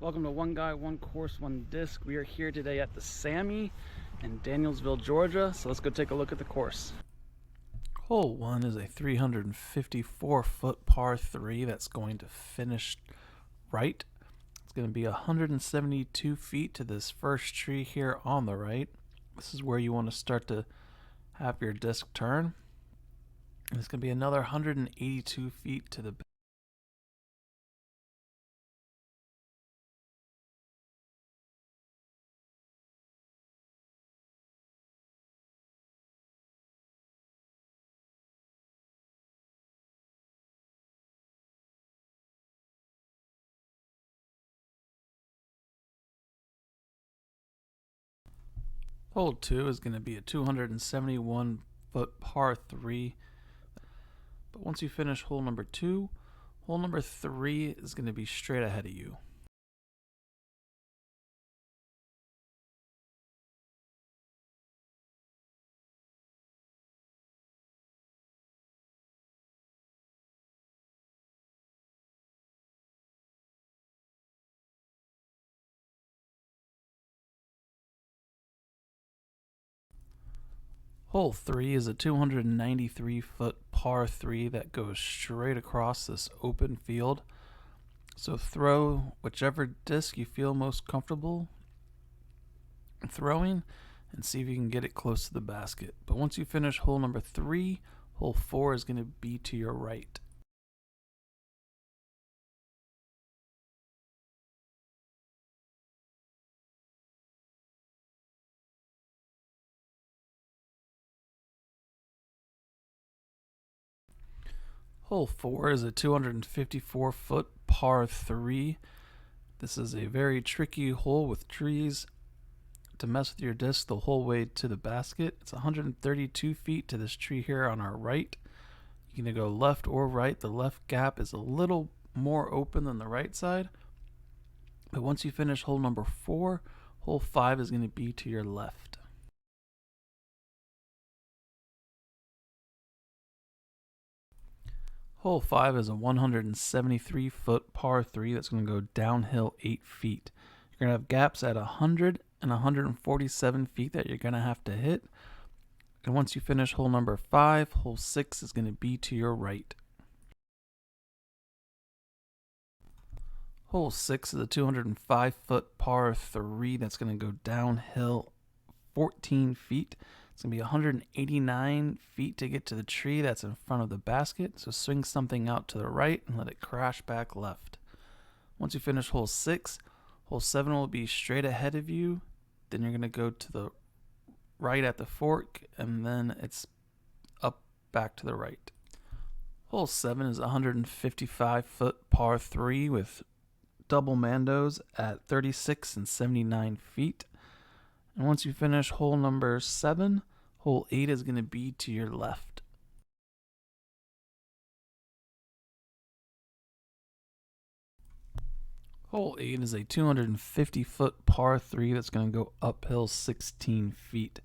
Welcome to One Guy, One Course, One Disc. We are here today at the Sammy in Danielsville, Georgia. So let's go take a look at the course. Hole 1 is a 354-foot par 3 that's going to finish right. It's going to be 172 feet to this first tree here on the right. This is where you want to start to have your disc turn. And it's going to be another 182 feet to the Hole 2 is going to be a 271-foot par 3. But once you finish hole number 2, hole number 3 is going to be straight ahead of you. Hole 3 is a 293-foot par 3 that goes straight across this open field. So throw whichever disc you feel most comfortable throwing and see if you can get it close to the basket. But once you finish hole number 3, hole 4 is going to be to your right. Hole 4 is a 254-foot par 3. This is a very tricky hole with trees to mess with your disc the whole way to the basket. It's 132 feet to this tree here on our right. You can go left or right. The left gap is a little more open than the right side. But once you finish hole number 4, hole 5 is going to be to your left. Hole 5 is a 173-foot par 3 that's going to go downhill 8 feet. You're going to have gaps at 100 and 147 feet that you're going to have to hit. And once you finish hole number 5, hole 6 is going to be to your right. Hole 6 is a 205-foot par 3 that's going to go downhill 14 feet. It's going to be 189 feet to get to the tree that's in front of the basket. So swing something out to the right and let it crash back left. Once you finish hole 6, hole 7 will be straight ahead of you. Then you're going to go to the right at the fork, and then it's up back to the right. Hole 7 is a 155-foot par 3 with double mandos at 36 and 79 feet. And once you finish hole number 7, hole 8 is going to be to your left. Hole 8 is a 250-foot par 3 that's going to go uphill 16 feet.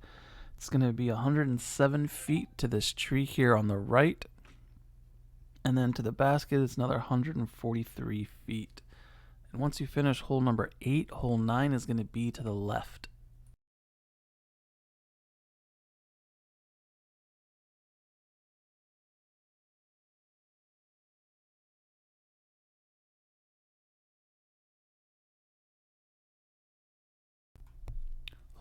It's going to be 107 feet to this tree here on the right. And then to the basket, it's another 143 feet. And once you finish hole number 8, hole 9 is going to be to the left.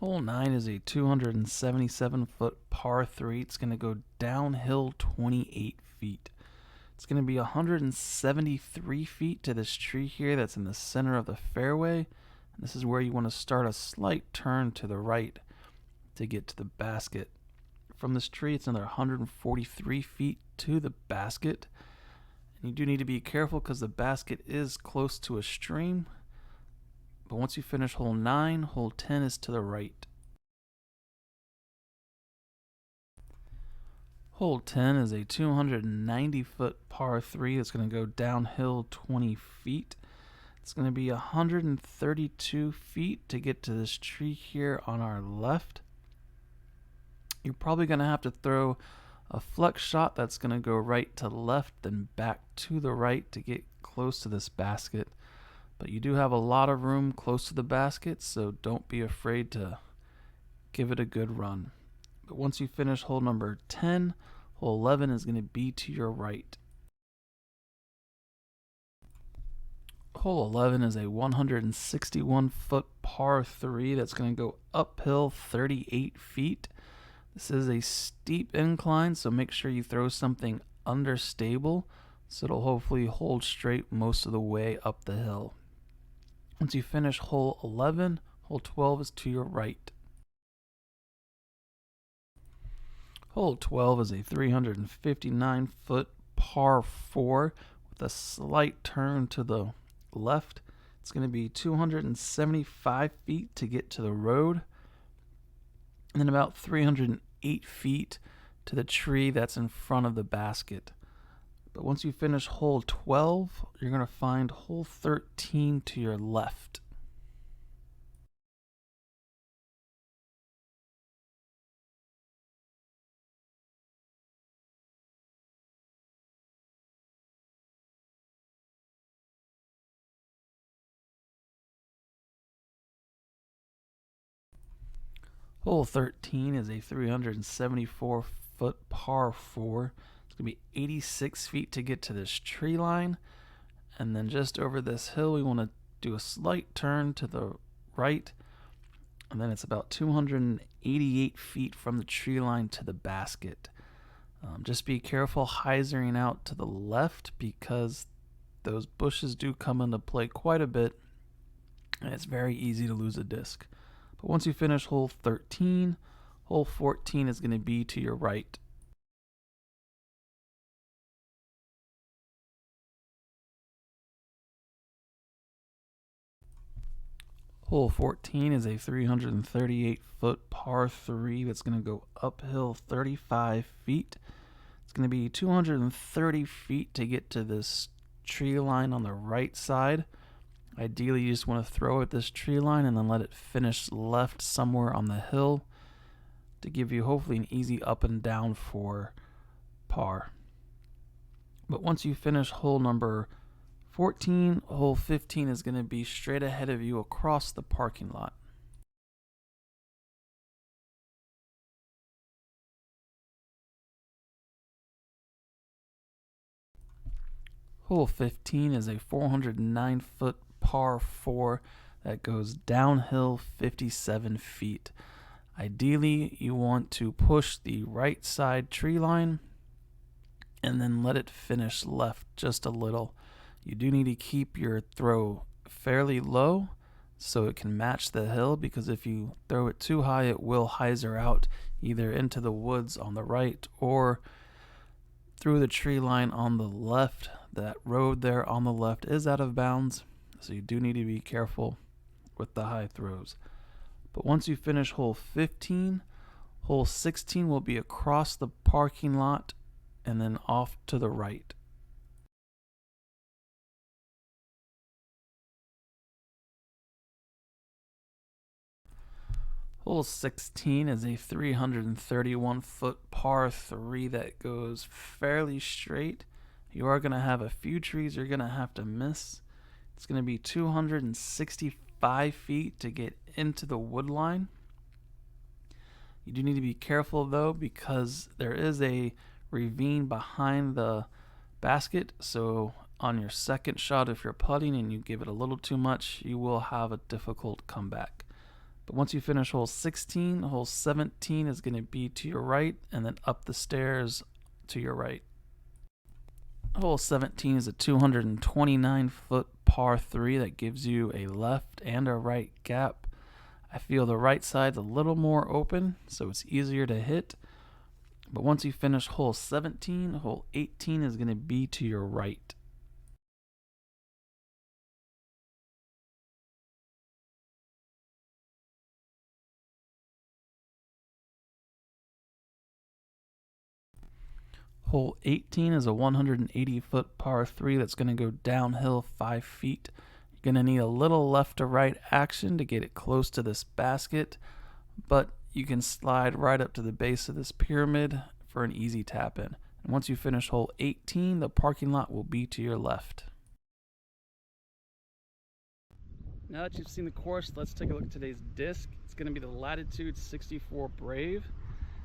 Hole 9 is a 277-foot par 3. It's going to go downhill 28 feet. It's going to be 173 feet to this tree here that's in the center of the fairway. And this is where you want to start a slight turn to the right to get to the basket. From this tree, it's another 143 feet to the basket. And you do need to be careful because the basket is close to a stream. But once you finish hole 9, hole 10 is to the right. Hole 10 is a 290-foot par 3 that's going to go downhill 20 feet. It's going to be 132 feet to get to this tree here on our left. You're probably going to have to throw a flex shot that's going to go right to left, then back to the right to get close to this basket. but you do have a lot of room close to the basket, so don't be afraid to give it a good run. But once you finish hole number 10, hole 11 is going to be to your right. Hole 11 is a 161-foot par 3 that's going to go uphill 38 feet. This is a steep incline, so make sure you throw something understable so it'll hopefully hold straight most of the way up the hill. Once you finish hole 11, hole 12 is to your right. Hole 12 is a 359-foot par 4 with a slight turn to the left. It's going to be 275 feet to get to the road, and then about 308 feet to the tree that's in front of the basket. But once you finish hole 12, you're going to find hole 13 to your left. Hole 13 is a 374-foot par 4. It's going to be 86 feet to get to this tree line. And then just over this hill, we want to do a slight turn to the right. And then it's about 288 feet from the tree line to the basket. Just be careful hyzering out to the left because those bushes do come into play quite a bit. And it's very easy to lose a disc. But once you finish hole 13, hole 14 is going to be to your right. Hole 14 is a 338-foot par 3 that's going to go uphill 35 feet. It's going to be 230 feet to get to this tree line on the right side. Ideally, you just want to throw at this tree line and then let it finish left somewhere on the hill to give you hopefully an easy up and down for par. But once you finish hole number 14, hole 15 is going to be straight ahead of you across the parking lot. Hole 15 is a 409-foot par 4 that goes downhill 57 feet. Ideally, you want to push the right side tree line and then let it finish left just a little. You do need to keep your throw fairly low so it can match the hill, because if you throw it too high, it will hyzer out either into the woods on the right or through the tree line on the left. That road there on the left is out of bounds, so you do need to be careful with the high throws. But once you finish hole 15, hole 16 will be across the parking lot and then off to the right. Hole 16 is a 331-foot par 3 that goes fairly straight. You are going to have a few trees you're going to have to miss. It's going to be 265 feet to get into the wood line. You do need to be careful though, because there is a ravine behind the basket. So on your second shot, if you're putting and you give it a little too much, you will have a difficult comeback. But once you finish hole 16, hole 17 is going to be to your right and then up the stairs to your right. Hole 17 is a 229-foot par 3 that gives you a left and a right gap. I feel the right side's a little more open, so it's easier to hit. But once you finish hole 17, hole 18 is going to be to your right. Hole 18 is a 180-foot par 3 that's going to go downhill 5 feet. You're going to need a little left to right action to get it close to this basket, but you can slide right up to the base of this pyramid for an easy tap in. And once you finish hole 18, the parking lot will be to your left. Now that you've seen the course, let's take a look at today's disc. It's going to be the Latitude 64 Brave.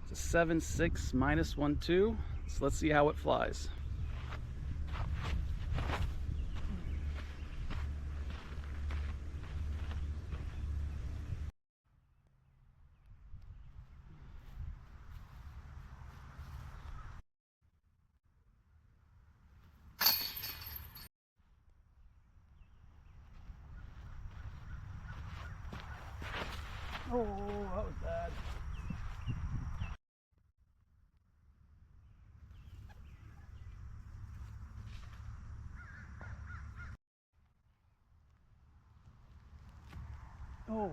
It's a 7.6 -1.2. So let's see how it flies. Oh, that was bad. Oh.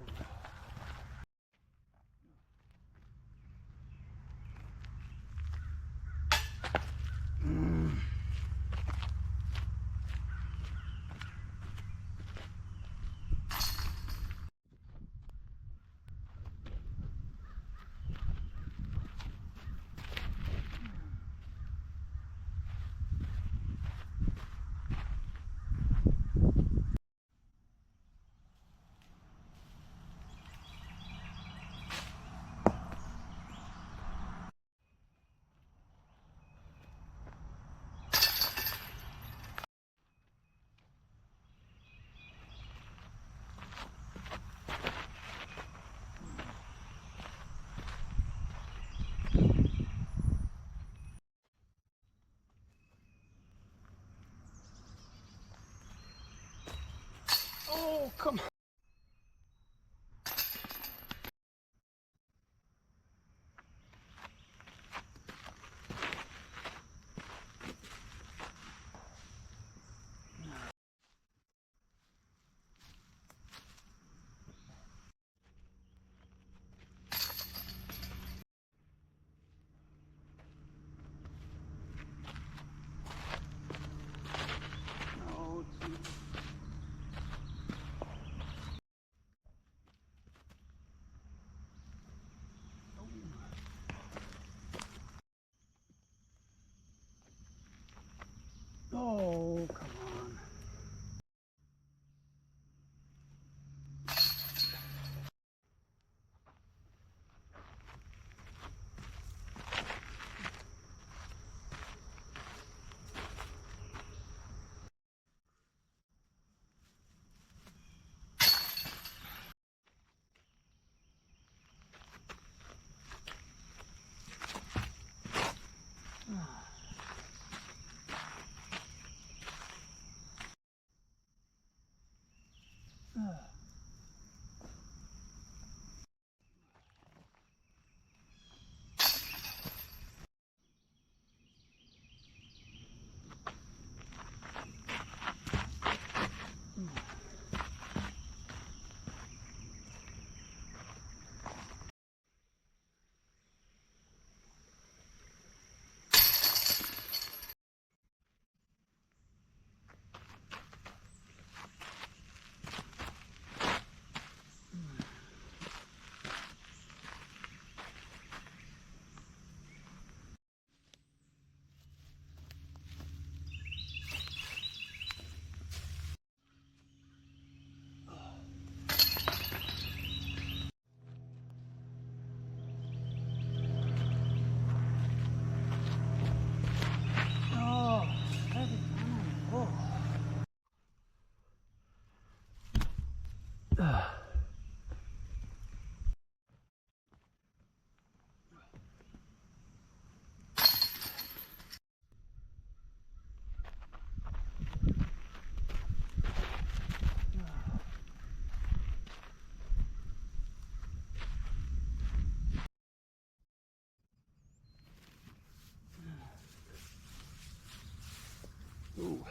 Oh, come on. Oh, geez. Oh, come on. Oh, every time. Oh. Ooh.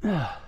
Oh.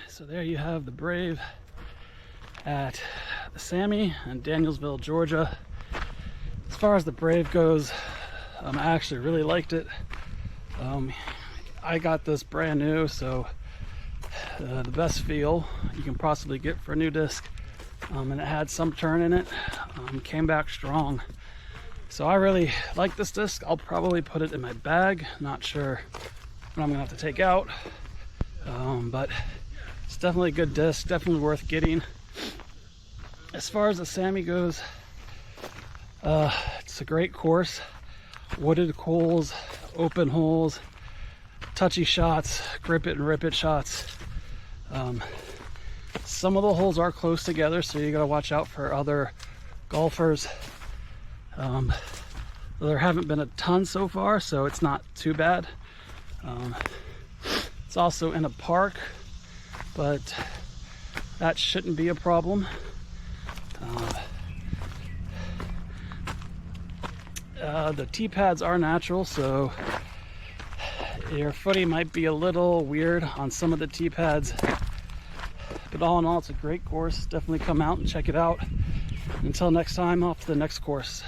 So there you have the Brave at the Sammy in Danielsville, Georgia. As far as the Brave goes, I actually really liked it. I got this brand new, so the best feel you can possibly get for a new disc. And it had some turn in it, came back strong. So I really like this disc. I'll probably put it in my bag. Not sure what I'm gonna have to take out, but it's definitely a good disc, definitely worth getting. As far as the Sammy goes, it's a great course. Wooded holes, open holes, touchy shots, grip it and rip it shots. Some of the holes are close together, so you gotta watch out for other golfers. There haven't been a ton so far, so it's not too bad. It's also in a park, but that shouldn't be a problem. The tee pads are natural, so your footing might be a little weird on some of the tee pads, but all in all, it's a great course. Definitely come out and check it out. Until next time, off to the next course.